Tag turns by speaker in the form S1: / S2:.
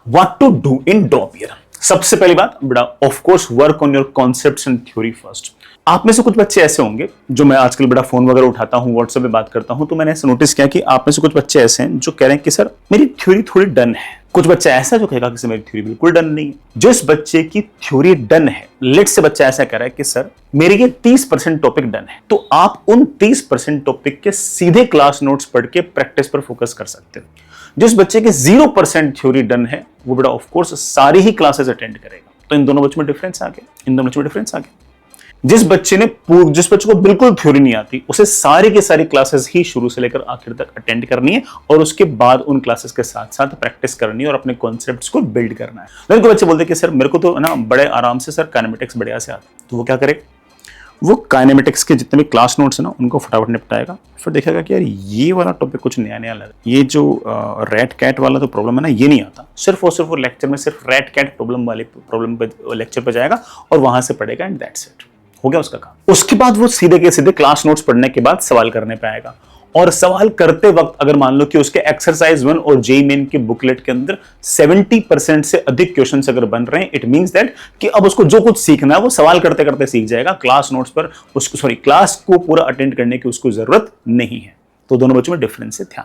S1: What to do in drop year. सबसे पहली बात बेटा, of course work on your concepts and theory first. आप में से कुछ बच्चे ऐसे होंगे जो मैं आजकल बड़ा फोन वगैरह उठाता हूँ, व्हाट्सएप पे बात करता हूँ, तो मैंने ऐसे नोटिस किया कि आप में से कुछ बच्चे ऐसे हैं जो कह रहे हैं कि सर मेरी थ्योरी थोड़ी डन है। कुछ बच्चा ऐसा जो कहेगा कि सर मेरी थ्योरी बिल्कुल डन नहीं है। जिस बच्चे की थ्योरी डन है, लेट से बच्चा ऐसा कह रहा है कि सर मेरी ये 30% टॉपिक डन है, तो आप उन 30% टॉपिक के सीधे क्लास नोट्स पढ़ के प्रैक्टिस पर फोकस कर सकते हो। जिस बच्चे के 0% थ्योरी डन है वो बेटा ऑफ कोर्स सारी ही क्लासेस अटेंड करेगा। तो इन दोनों बच्चों में डिफरेंस आ गया। जिस बच्चे को बिल्कुल थ्योरी नहीं आती, उसे सारी की सारी क्लासेस ही शुरू से लेकर आखिर तक अटेंड करनी है और उसके बाद उन क्लासेस के साथ साथ प्रैक्टिस करनी है और अपने कॉन्सेप्ट्स को बिल्ड करना है। लेकिन कोई बच्चे बोलते हैं कि सर मेरे को तो ना बड़े आराम से सर काइनेमेटिक्स बढ़िया से आता, तो वो क्या करे, वो काइनेमेटिक्स के जितने भी क्लास नोट्स है ना उनको फटाफट निपटाएगा, फिर देखेगा कि यार ये वाला टॉपिक कुछ नया नया लगा, ये जो रैट कैट वाला तो प्रॉब्लम है ना ये नहीं आता, सिर्फ वो लेक्चर में सिर्फ रैट कैट प्रॉब्लम पे लेक्चर पे जाएगा और वहां से पढ़ेगा एंड दैट्स इट, हो गया उसका काम। उसके बाद वो सीधे के सीधे क्लास नोट्स पढ़ने के बाद सवाल करने पे आएगा और सवाल करते वक्त अगर मान लो कि उसके एक्सरसाइज 1 और जेईई मेन के बुकलेट के अंदर 70% से अधिक क्वेश्चंस अगर बन रहे हैं, इट मींस दैट कि अब उसको जो कुछ सीखना है वो सवाल करते करते सीख जाएगा, क्लास नोट्स पर क्लास को पूरा अटेंड करने की उसको जरूरत नहीं है। तो दोनों बच्चों में डिफरेंस है, ध्यान